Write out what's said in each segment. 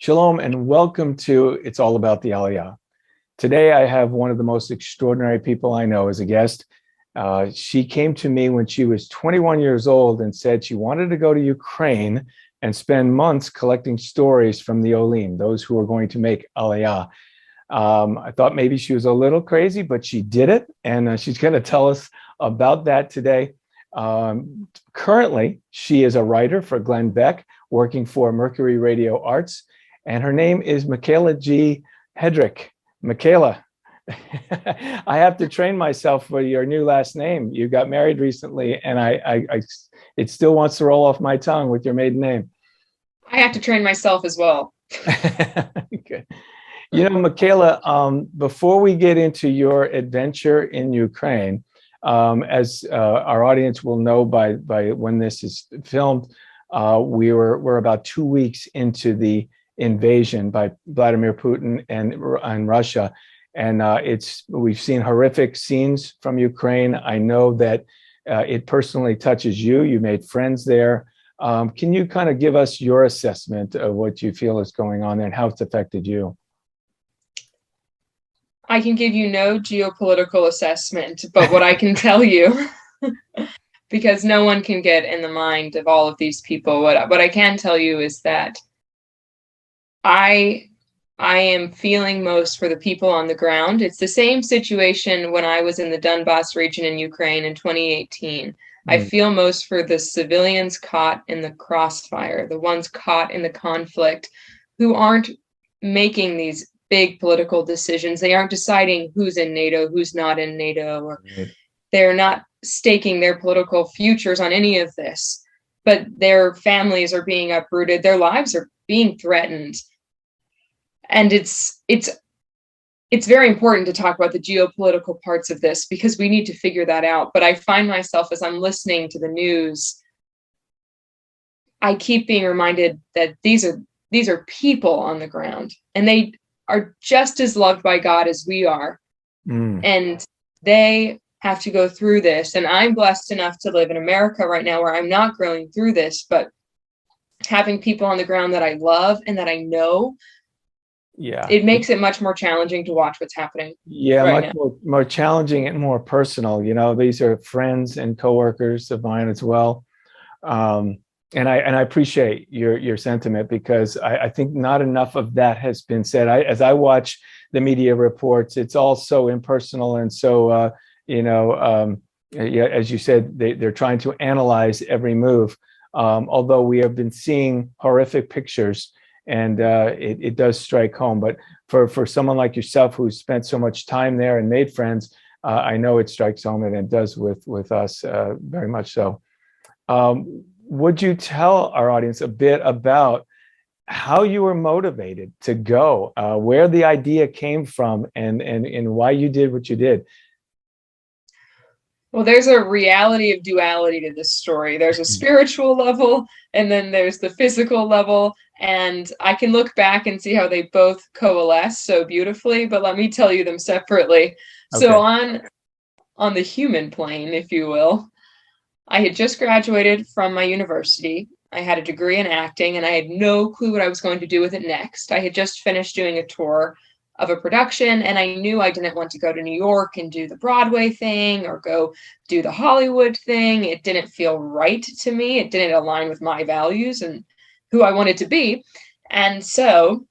Shalom and welcome to It's All About the Aliyah. Today I have one of the most extraordinary people I know as a guest. She came to me when she was 21 years old and said she wanted to go to Ukraine and spend months collecting stories from the Olim, those who are going to make Aliyah. I thought maybe she was a little crazy, but she did it, and she's going to tell us about that today. Currently, she is a writer for Glenn Beck, working for Mercury Radio Arts, and her name is Mikayla G. Hedrick. Mikayla, I have to train myself for your new last name. You got married recently, and it still wants to roll off my tongue with your maiden name. I have to train myself as well. Okay. You know, Mikayla, before we get into your adventure in Ukraine, as our audience will know by when this is filmed, we're about 2 weeks into the invasion by Vladimir Putin and Russia, and we've seen horrific scenes from Ukraine. I know that it personally touches you. You made friends there. Can you kind of give us your assessment of what you feel is going on there and how it's affected you? I can give you no geopolitical assessment, but what I can tell you, because no one can get in the mind of all of these people, what I can tell you is that I am feeling most for the people on the ground. It's the same situation when I was in the Donbass region in Ukraine in 2018. I feel most for the civilians caught in the crossfire, the ones caught in the conflict, who aren't making these big political decisions. They aren't deciding who's in NATO, who's not in NATO, or they're not staking their political futures on any of this. But their families are being uprooted, their lives are being threatened. And it's very important to talk about the geopolitical parts of this because we need to figure that out. But I find myself, as I'm listening to the news, I keep being reminded that these are people on the ground, and they are just as loved by God as we are. And they have to go through this. And I'm blessed enough to live in America right now where I'm not going through this, but having people on the ground that I love and that I know, it makes it much more challenging to watch what's happening. Much more challenging and more personal. You know, these are friends and coworkers of mine as well. And I appreciate your sentiment, because I think not enough of that has been said. As I watch the media reports, it's all so impersonal and so, as you said, they're trying to analyze every move. Although we have been seeing horrific pictures, and it does strike home. But for someone like yourself who's spent so much time there and made friends, I know it strikes home, and it does with us very much so. Would you tell our audience a bit about how you were motivated to go, where the idea came from, and why you did what you did? Well, there's a reality of duality to this story. There's a spiritual level, and then there's the physical level. And I can look back and see how they both coalesce so beautifully, but let me tell you them separately. Okay. So on the human plane, if you will, I had just graduated from my university. I had a degree in acting, and I had no clue what I was going to do with it next. I had just finished doing a tour of a production, and I knew I didn't want to go to New York and do the Broadway thing or go do the Hollywood thing. It didn't feel right to me. It didn't align with my values and who I wanted to be. And so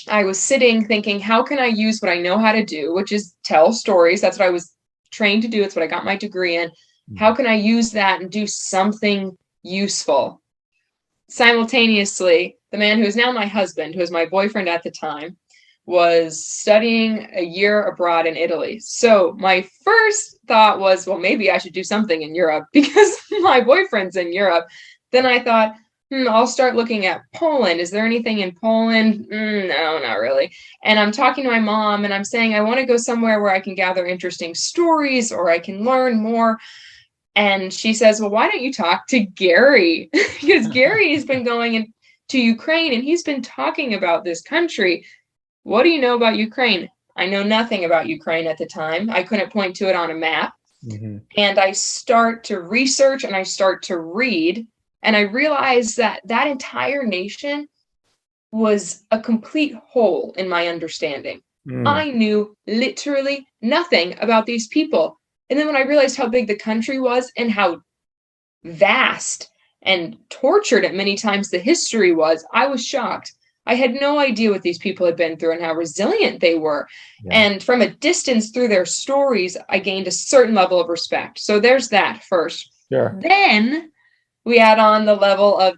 I was sitting thinking, how can I use what I know how to do, which is tell stories? That's what I was trained to do. It's what I got my degree in. How can I use that and do something useful? Simultaneously, the man who is now my husband, who was my boyfriend at the time, was studying a year abroad in Italy. So my first thought was, well, maybe I should do something in Europe because my boyfriend's in Europe. Then I thought, I'll start looking at Poland. Is there anything in Poland? No, not really. And I'm talking to my mom and I'm saying, I want to go somewhere where I can gather interesting stories or I can learn more. And she says, well, why don't you talk to Gary? Because Gary has been going to Ukraine and he's been talking about this country. What do you know about Ukraine? I know nothing about Ukraine at the time. I couldn't point to it on a map. And I start to research and I start to read. And I realized that that entire nation was a complete hole in my understanding. Mm. I knew literally nothing about these people. And then when I realized how big the country was and how vast and tortured at many times the history was, I was shocked. I had no idea what these people had been through and how resilient they were. Yeah. And from a distance through their stories, I gained a certain level of respect. So there's that first. Sure. Then we add on the level of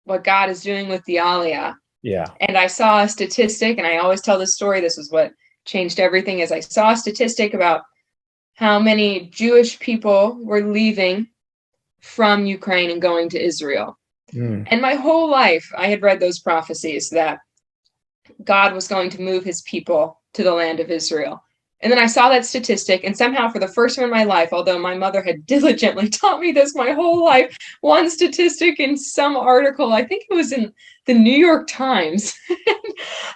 what God is doing with the Aliyah. Yeah. And I saw a statistic, and I always tell this story. This is what changed everything. Is I saw a statistic about how many Jewish people were leaving from Ukraine and going to Israel. Mm. And my whole life, I had read those prophecies that God was going to move his people to the land of Israel. And then I saw that statistic, and somehow for the first time in my life, although my mother had diligently taught me this my whole life, one statistic in some article, I think it was in the New York Times.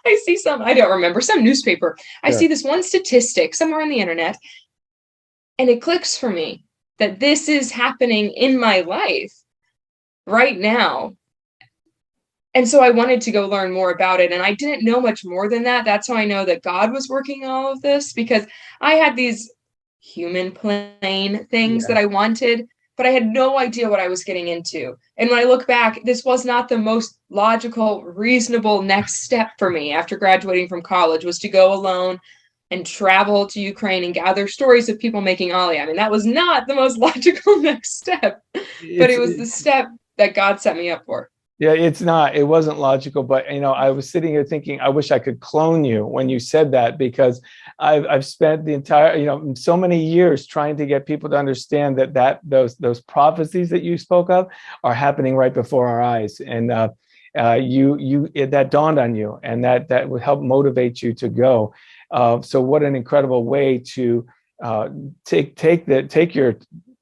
I see I don't remember, some newspaper. I Sure. see this one statistic somewhere on the internet, and it clicks for me that this is happening in my life right now. And so I wanted to go learn more about it. And I didn't know much more than that. That's how I know that God was working all of this, because I had these human plane things Yeah. that I wanted, but I had no idea what I was getting into. And when I look back, this was not the most logical, reasonable next step for me after graduating from college, was to go alone and travel to Ukraine and gather stories of people making Aliyah. I mean, that was not the most logical next step, but It's it was the step that God set me up for. Yeah, it wasn't logical, but I was sitting here thinking, I wish I could clone you when you said that, because I've spent the entire, so many years trying to get people to understand that those prophecies that you spoke of are happening right before our eyes. And that dawned on you, and that would help motivate you to go. So what an incredible way to take your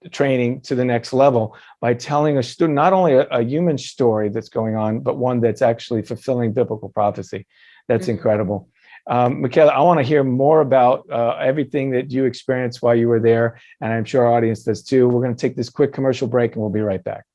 training to the next level by telling a student not only a human story that's going on, but one that's actually fulfilling biblical prophecy. That's incredible. Mikayla, I want to hear more about everything that you experienced while you were there, and I'm sure our audience does too. We're going to take this quick commercial break, and we'll be right back.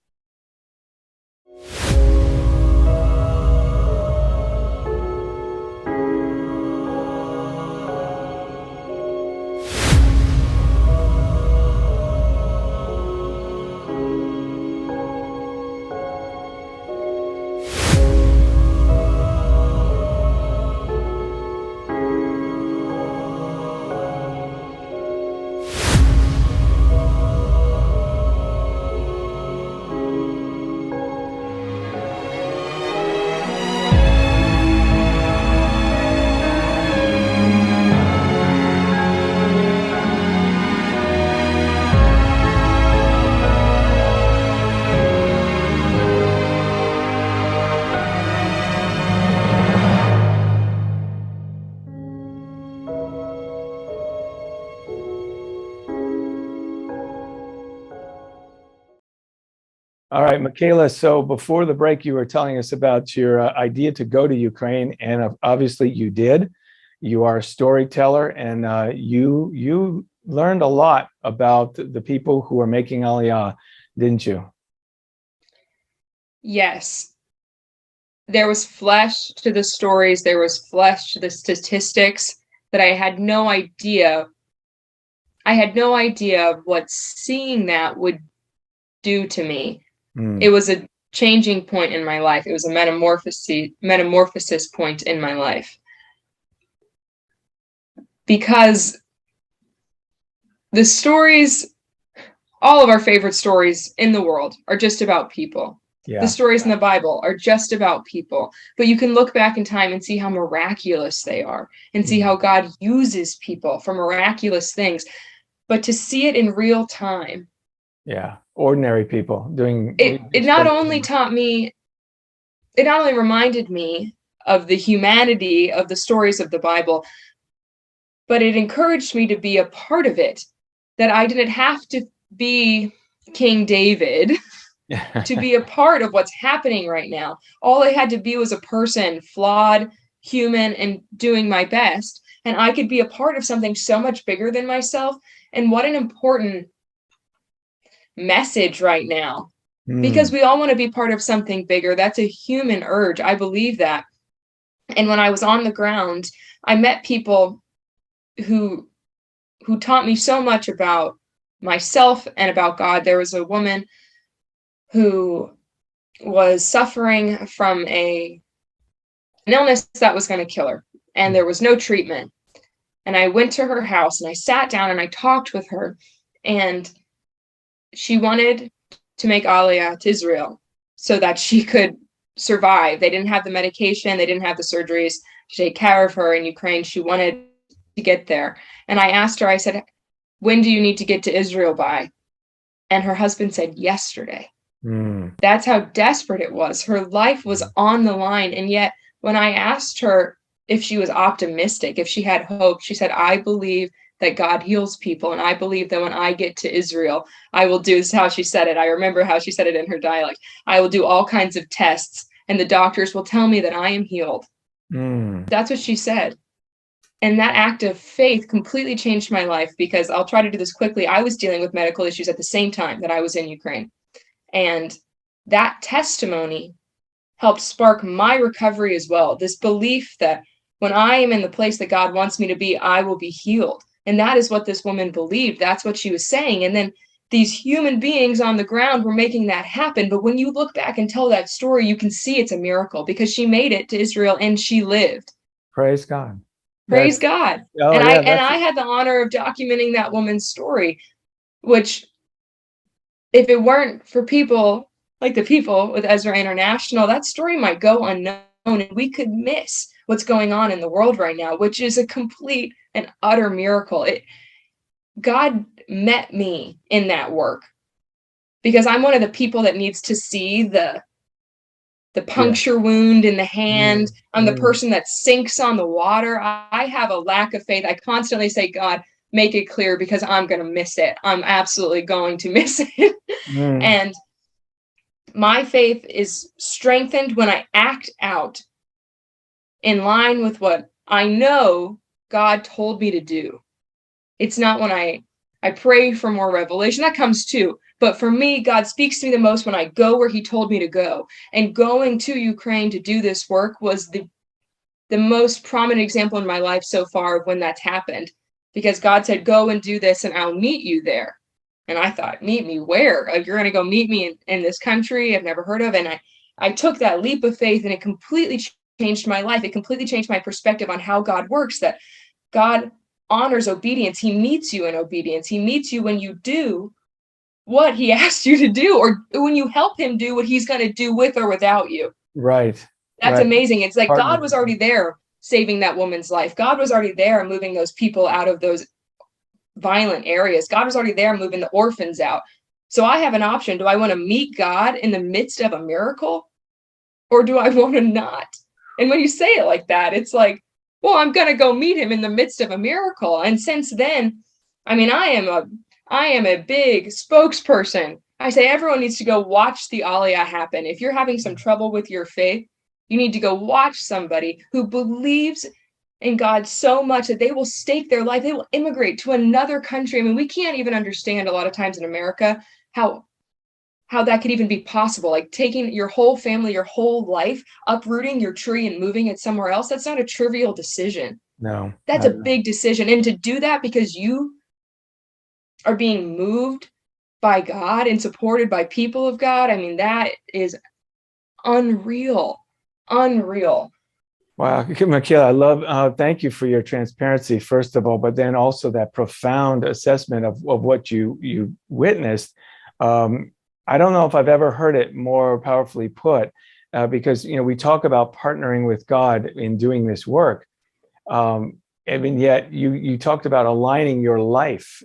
All right, Mikayla. So before the break, you were telling us about your idea to go to Ukraine, and obviously you did. You are a storyteller, and you learned a lot about the people who are making Aliyah, didn't you? Yes. There was flesh to the stories. There was flesh to the statistics that I had no idea. I had no idea what seeing that would do to me. It was a changing point in my life. It was a metamorphosis point in my life. Because the stories, all of our favorite stories in the world, are just about people. Yeah. The stories in the Bible are just about people. But you can look back in time and see how miraculous they are, and see how God uses people for miraculous things. But to see it in real time. Yeah. Ordinary people doing It not only taught me, it not only reminded me of the humanity of the stories of the Bible, but it encouraged me to be a part of it, that I didn't have to be King David to be a part of what's happening right now. All I had to be was a person, flawed, human, and doing my best. And I could be a part of something so much bigger than myself. And what an important message right now, because we all want to be part of something bigger. That's a human urge. I believe that. And when I was on the ground, I met people who taught me so much about myself and about God. There was a woman who was suffering from an illness that was going to kill her, and there was no treatment. And I went to her house and I sat down and I talked with her, and she wanted to make Aliyah to Israel so that she could survive. They didn't have the medication, they didn't have the surgeries to take care of her in Ukraine. She wanted to get there. And I asked her, I said, when do you need to get to Israel by? And her husband said, yesterday. That's how desperate it was. Her life was on the line. And yet, when I asked her if she was optimistic, if she had hope, she said, I believe that God heals people. And I believe that when I get to Israel, I will do, this is how she said it. I remember how she said it in her dialect. I will do all kinds of tests, and the doctors will tell me that I am healed. That's what she said. And that act of faith completely changed my life, because I'll try to do this quickly. I was dealing with medical issues at the same time that I was in Ukraine. And that testimony helped spark my recovery as well. This belief that when I am in the place that God wants me to be, I will be healed. And that is what this woman believed. That's what she was saying. And then these human beings on the ground were making that happen. But when you look back and tell that story, you can see it's a miracle, because she made it to Israel and she lived. Praise God. Praise God. Oh, and yeah, I had the honor of documenting that woman's story, which, if it weren't for people like the people with Ezra International, that story might go unknown, and we could miss what's going on in the world right now, which is a complete and utter miracle. God met me in that work, because I'm one of the people that needs to see the puncture wound in the hand. I'm the person that sinks on the water. I have a lack of faith. I constantly say, God, make it clear, because I'm going to miss it. I'm absolutely going to miss it. And my faith is strengthened when I act out in line with what I know God told me to do. It's not when I pray for more revelation. That comes too. But for me, God speaks to me the most when I go where he told me to go. And going to Ukraine to do this work was the most prominent example in my life so far of when that's happened. Because God said, go and do this and I'll meet you there. And I thought, meet me where? Like, you're going to go meet me in this country I've never heard of. And I took that leap of faith, and it completely changed my life. It completely changed my perspective on how God works, that God honors obedience. He meets you in obedience. He meets you when you do what he asked you to do, or when you help him do what he's going to do with or without you. Right. That's amazing. It's like God was already there saving that woman's life. God was already there moving those people out of those violent areas. God was already there moving the orphans out. So I have an option. Do I want to meet God in the midst of a miracle, or do I want to not? And when you say it like that, it's like, well, I'm going to go meet him in the midst of a miracle. And since then, I mean, I am a big spokesperson. I say everyone needs to go watch the Aliyah happen. If you're having some trouble with your faith, you need to go watch somebody who believes in God so much that they will stake their life. They will immigrate to another country. I mean, we can't even understand a lot of times in America how that could even be possible. Like, taking your whole family, your whole life, uprooting your tree and moving it somewhere else. That's not a trivial decision. No. That's a big decision. And to do that because you are being moved by God and supported by people of God, I mean, that is unreal. Unreal. Wow, Mikayla, I love, thank you for your transparency, first of all, but then also that profound assessment of what you witnessed. I don't know if I've ever heard it more powerfully put, because, we talk about partnering with God in doing this work. And yet you talked about aligning your life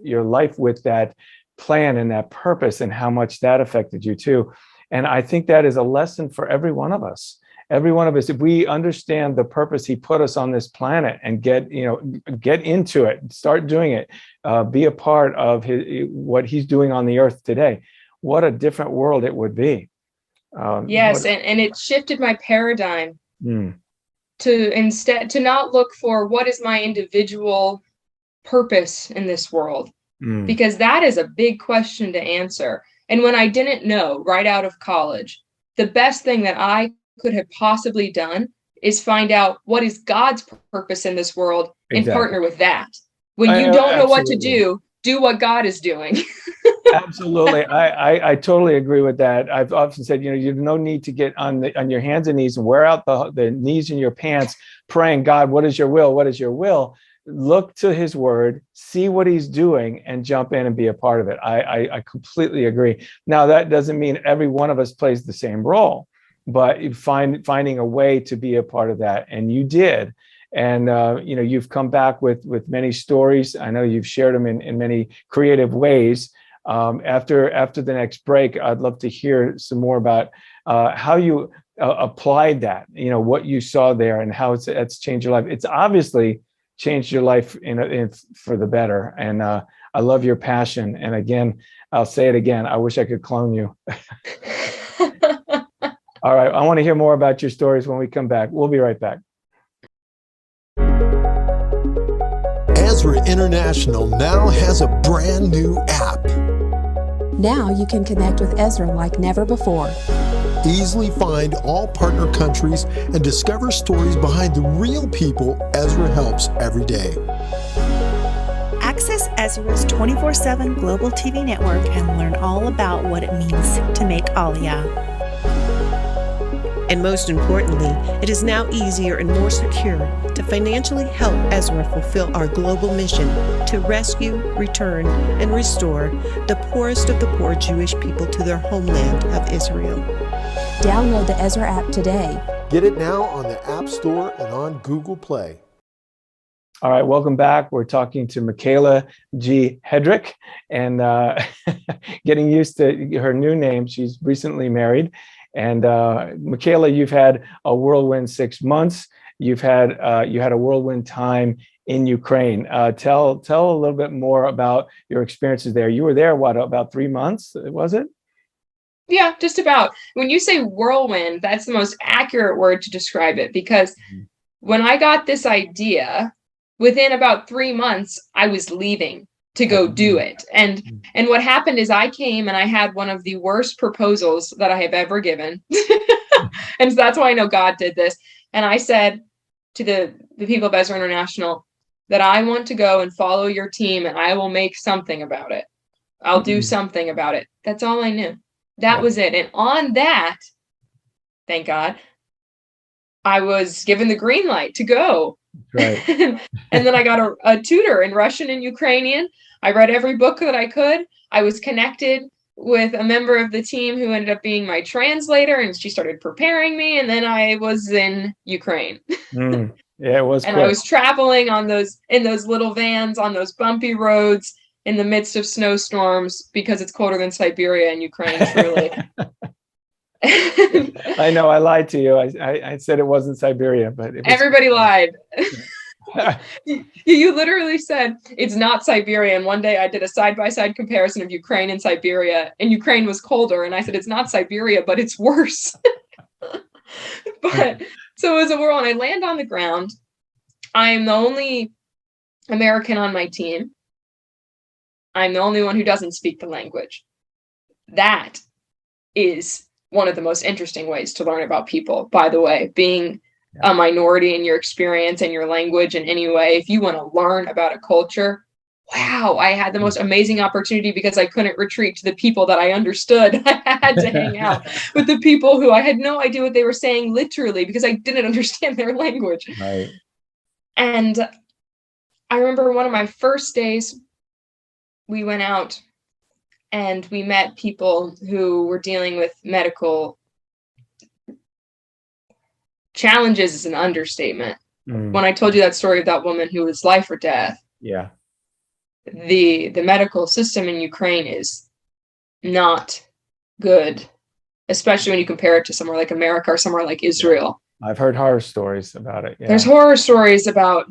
with that plan and that purpose, and how much that affected you too. And I think that is a lesson for every one of us. Every one of us, if we understand the purpose he put us on this planet and get into it, start doing it, be a part of what he's doing on the earth today, what a different world it would be. Yes, and it shifted my paradigm to not look for what is my individual purpose in this world, because that is a big question to answer. And when I didn't know right out of college, the best thing that I could have possibly done is find out what is God's purpose in this world and Exactly. partner with that. When you don't know what to Absolutely. do what God is doing. Absolutely. I totally agree with that. I've often said, you have no need to get on your hands and knees and wear out the knees in your pants, praying, God, what is your will? What is your will? Look to his word, see what he's doing, and jump in and be a part of it. I completely agree. Now, that doesn't mean every one of us plays the same role, but finding a way to be a part of that. And you did. And you've come back with many stories. I know you've shared them in many creative ways. After the next break, I'd love to hear some more about how you applied that, what you saw there and how it's changed your life. It's obviously changed your life for the better. And I love your passion. And again, I'll say it again, I wish I could clone you. All right. I want to hear more about your stories when we come back. We'll be right back. Ezra International now has a brand new app. Now you can connect with Ezra like never before. Easily find all partner countries and discover stories behind the real people Ezra helps every day. Access Ezra's 24/7 global TV network and learn all about what it means to make Aliyah. And most importantly, it is now easier and more secure to financially help Ezra fulfill our global mission to rescue, return, and restore the poorest of the poor Jewish people to their homeland of Israel. Download the Ezra app today. Get it now on the App Store and on Google Play. All right, welcome back. We're talking to Mikayla G. Hedrick, and getting used to her new name. She's recently married. And Mikayla, you've had a whirlwind 6 months. You had a whirlwind time in Ukraine. Tell a little bit more about your experiences there. You were there, about 3 months, was it? Yeah, just about. When you say whirlwind, that's the most accurate word to describe it, because when I got this idea, within about 3 months, I was leaving to go do it. And what happened is I came and I had one of the worst proposals that I have ever given. And so that's why I know God did this. And I said to the people of Ezra International that I want to go and follow your team and I will make something about it. I'll do something about it. That's all I knew. That was it. And on that, thank God, I was given the green light to go. Right. And then I got a tutor in Russian and Ukrainian. I read every book that I could. I was connected with a member of the team who ended up being my translator, and she started preparing me. And then I was in Ukraine. Yeah, it was. And I was traveling in those little vans on those bumpy roads in the midst of snowstorms because it's colder than Siberia in Ukraine, truly. I know I lied to you. I said it wasn't Siberia, but everybody lied. You literally said it's not Siberia. And one day I did a side-by-side comparison of Ukraine and Siberia, and Ukraine was colder. And I said, it's not Siberia, but it's worse. But so it was a whirl, and I land on the ground. I am the only American on my team. I'm the only one who doesn't speak the language. That is one of the most interesting ways to learn about people, by the way, being a minority in your experience and your language in any way. If you want to learn about a culture, wow, I had the most amazing opportunity because I couldn't retreat to the people that I understood. I had to hang out with the people who I had no idea what they were saying literally because I didn't understand their language. Right. And I remember one of my first days, we went out and we met people who were dealing with medical challenges is an understatement. When I told you that story of that woman who was life or death, the medical system in Ukraine is not good, especially when you compare it to somewhere like America or somewhere like Israel. I've heard horror stories about it. There's horror stories about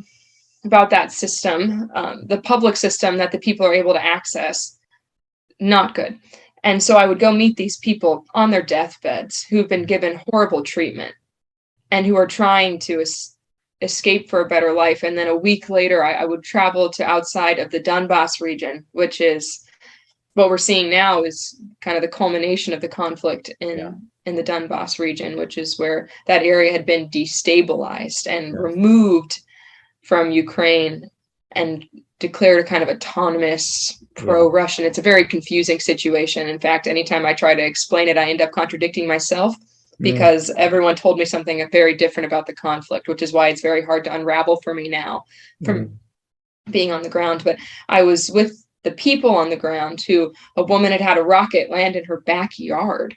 that system, the public system that the people are able to access. Not good. And so I would go meet these people on their deathbeds who've been given horrible treatment and who are trying to escape for a better life. And then a week later, I would travel to outside of the Donbas region, which is what we're seeing now is kind of the culmination of the conflict in the Donbass region, which is where that area had been destabilized and removed from Ukraine and declared a kind of autonomous pro-Russian. It's a very confusing situation. In fact, anytime I try to explain it, I end up contradicting myself because everyone told me something very different about the conflict, which is why it's very hard to unravel for me now from being on the ground. But I was with the people on the ground who a woman had a rocket land in her backyard.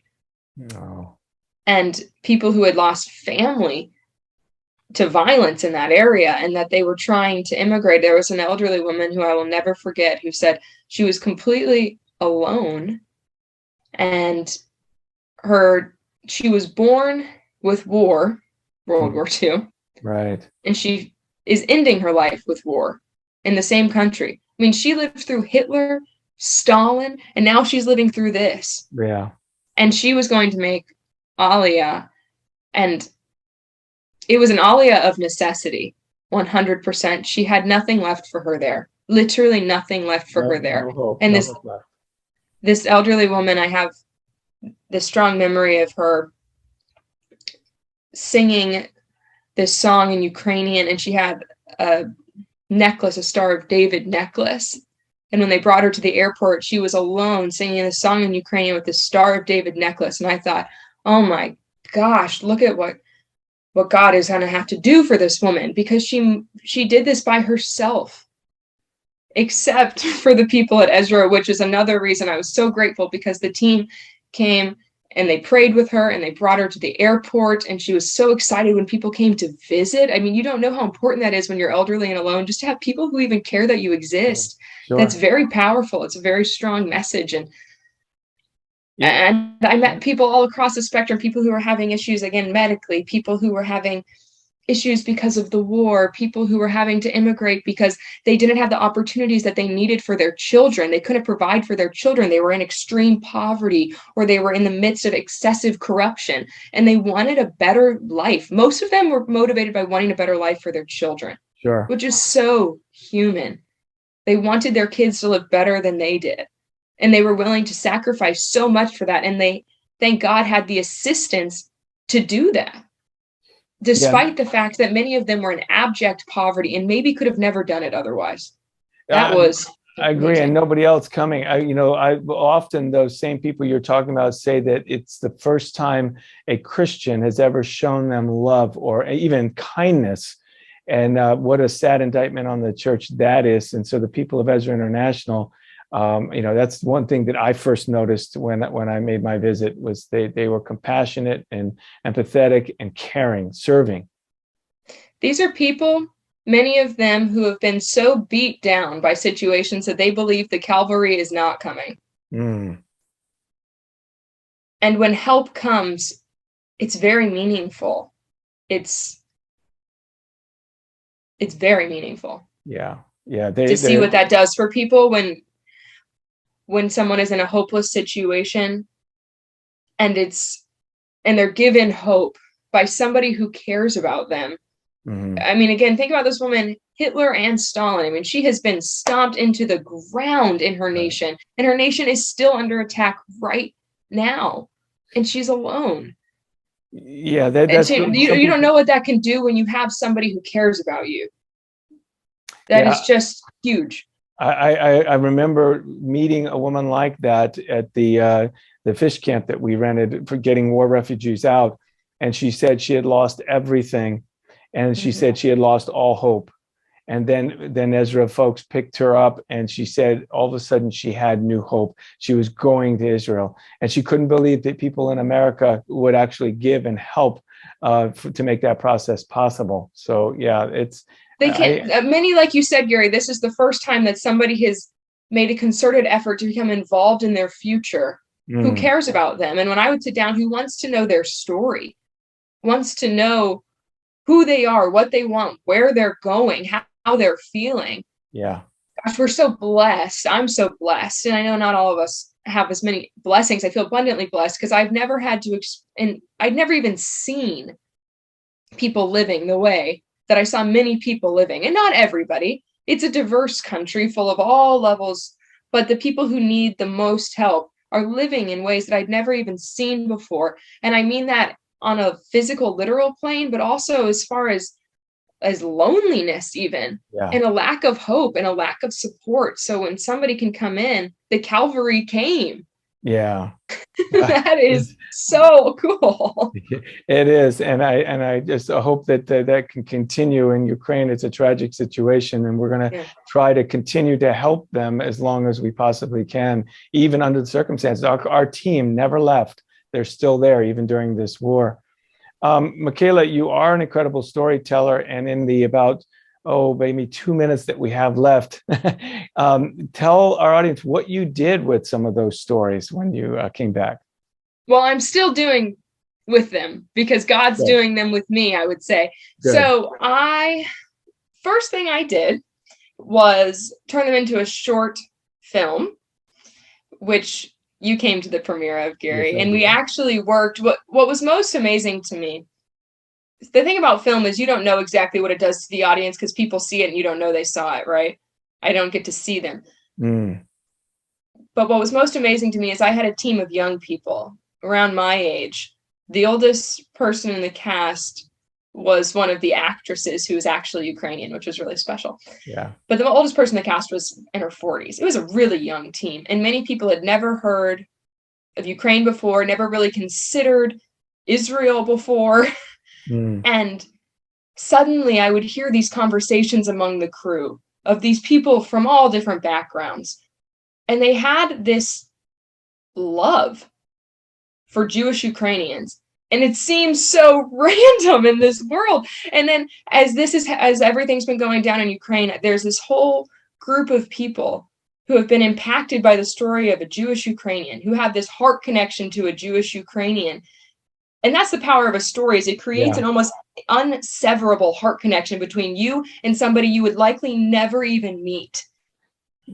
No. And people who had lost family to violence in that area and that they were trying to immigrate. There was an elderly woman who I will never forget who said she was completely alone and she was born with war, World War II. Right. And she is ending her life with war in the same country. I mean, she lived through Hitler, Stalin, and now she's living through this. Yeah. And she was going to make Aliyah, and it was an Aliyah of necessity, 100%. She had nothing left for her there, literally nothing left for her there. No hope, and no this elderly woman, I have this strong memory of her singing this song in Ukrainian, and she had a necklace, a Star of David necklace. And when they brought her to the airport, she was alone singing a song in Ukrainian with the Star of David necklace. And I thought, oh my gosh, look at what God is going to have to do for this woman, because she did this by herself, except for the people at Ezra, which is another reason I was so grateful, because the team came and they prayed with her and they brought her to the airport, and she was so excited when people came to visit. I mean, you don't know how important that is when you're elderly and alone, just to have people who even care that you exist. Sure. That's very powerful. It's a very strong message. And I met people all across the spectrum, people who were having issues, again, medically, people who were having issues because of the war, people who were having to immigrate because they didn't have the opportunities that they needed for their children. They couldn't provide for their children. They were in extreme poverty, or they were in the midst of excessive corruption, and they wanted a better life. Most of them were motivated by wanting a better life for their children, Sure. which is so human. They wanted their kids to live better than they did. And they were willing to sacrifice so much for that. And they, thank God, had the assistance to do that, despite the fact that many of them were in abject poverty and maybe could have never done it otherwise. That was I agree. And nobody else coming. I often those same people you're talking about say that it's the first time a Christian has ever shown them love or even kindness. And what a sad indictment on the church that is. And so the people of Ezra International, that's one thing that I first noticed when I made my visit, was they were compassionate and empathetic and caring, serving. These are people, many of them, who have been so beat down by situations that they believe the cavalry is not coming. And when help comes, it's very meaningful. It's very meaningful. Yeah. To see what that does for people when someone is in a hopeless situation and they're given hope by somebody who cares about them. I mean, again, think about this woman, Hitler and Stalin. I mean, she has been stomped into the ground in her nation, and her nation is still under attack right now, and she's alone. Yeah, that's you don't know what that can do when you have somebody who cares about you. That is just huge. I remember meeting a woman like that at the fish camp that we rented for getting war refugees out. And she said she had lost everything. And she said she had lost all hope. And then Ezra folks picked her up, and she said all of a sudden she had new hope. She was going to Israel, and she couldn't believe that people in America would actually give and help to make that process possible. So yeah, they can't. Many, like you said, Gary, this is the first time that somebody has made a concerted effort to become involved in their future, who cares about them. And when I would sit down, who wants to know their story, wants to know who they are, what they want, where they're going, how they're feeling. Yeah. Gosh, we're so blessed. I'm so blessed. And I know not all of us have as many blessings. I feel abundantly blessed because I've never had to, and I'd never even seen people living the way that I saw many people living. And not everybody. It's a diverse country full of all levels but the people who need the most help are living in ways that I'd never even seen before. And I mean that on a physical, literal plane, but also as far as loneliness even, and a lack of hope and a lack of support. So when somebody can come in, the Calvary came. Yeah. That is so cool. It is. And I just hope that that can continue in Ukraine. It's a tragic situation, and we're going to try to continue to help them as long as we possibly can, even under the circumstances. Our team never left. They're still there, even during this war. Mikayla, you are an incredible storyteller, and in the about maybe 2 minutes that we have left, tell our audience what you did with some of those stories when you came back. Well, I'm still doing with them because God's doing them with me, I would say. Good. So first thing I did was turn them into a short film, which you came to the premiere of, Gary, and we actually worked. What was most amazing to me, the thing about film is you don't know exactly what it does to the audience because people see it and you don't know they saw it, right? I don't get to see them. But what was most amazing to me is I had a team of young people around my age. The oldest person in the cast was one of the actresses who was actually Ukrainian, which was really special. Yeah. But the oldest person in the cast was in her 40s. It was a really young team. And many people had never heard of Ukraine before, never really considered Israel before. And suddenly I would hear these conversations among the crew of these people from all different backgrounds. And they had this love for Jewish Ukrainians. And it seems so random in this world. And then as everything's been going down in Ukraine, there's this whole group of people who have been impacted by the story of a Jewish Ukrainian, who have this heart connection to a Jewish Ukrainian. And that's the power of a story, is it creates an almost unseverable heart connection between you and somebody you would likely never even meet.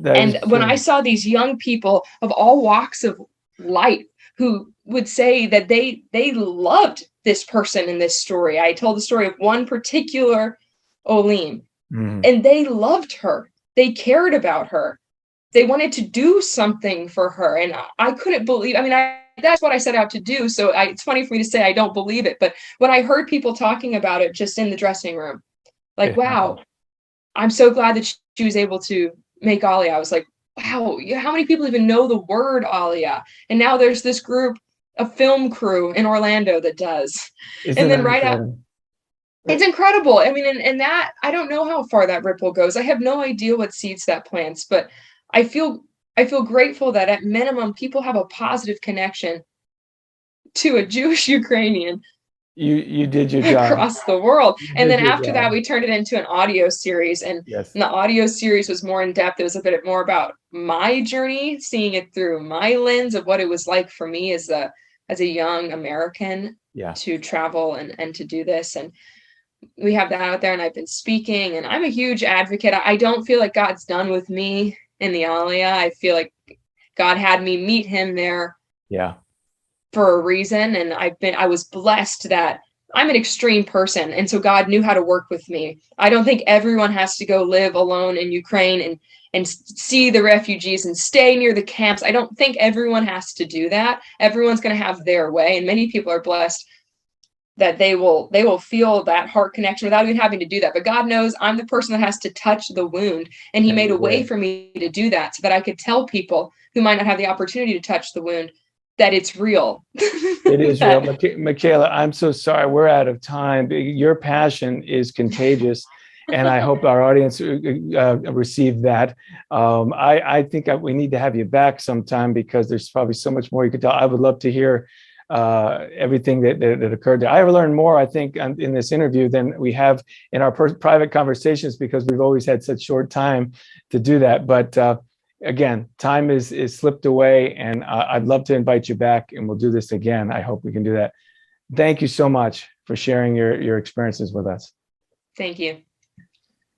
And when I saw these young people of all walks of life who would say that they loved this person in this story. I told the story of one particular Olim, and they loved her. They cared about her. They wanted to do something for her. And I couldn't believe, that's what I set out to do. So it's funny for me to say I don't believe it. But when I heard people talking about it just in the dressing room, like, wow, I'm so glad that she was able to make Aliyah. I was like, wow, how many people even know the word Aliyah? And now there's this group, a film crew in Orlando that does. And then right out, it's incredible. And that, I don't know how far that ripple goes. I have no idea what seeds that plants, but I feel grateful that at minimum people have a positive connection to a Jewish Ukrainian. You did your job across the world. And then after that, we turned it into an audio series. And the audio series was more in depth. It was a bit more about my journey, seeing it through my lens of what it was like for me as a young American to travel and to do this. And we have that out there, and I've been speaking, and I'm a huge advocate. I don't feel like God's done with me in the Aliyah. I feel like God had me meet him there for a reason. And I was blessed that I'm an extreme person. And so God knew how to work with me. I don't think everyone has to go live alone in Ukraine and see the refugees and stay near the camps. I don't think everyone has to do that. Everyone's going to have their way. And many people are blessed that they will feel that heart connection without even having to do that. But God knows I'm the person that has to touch the wound. And he made a way for me to do that so that I could tell people who might not have the opportunity to touch the wound that it's real. It is real. Mikayla, I'm so sorry. We're out of time. Your passion is contagious. And I hope our audience received that. I think we need to have you back sometime because there's probably so much more you could tell. I would love to hear everything that occurred there. I have learned more, I think, in this interview than we have in our private conversations because we've always had such short time to do that. But again, time is slipped away, and I'd love to invite you back, and we'll do this again. I hope we can do that. Thank you so much for sharing your experiences with us. Thank you.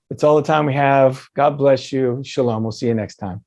That's all the time we have. God bless you. Shalom. We'll see you next time.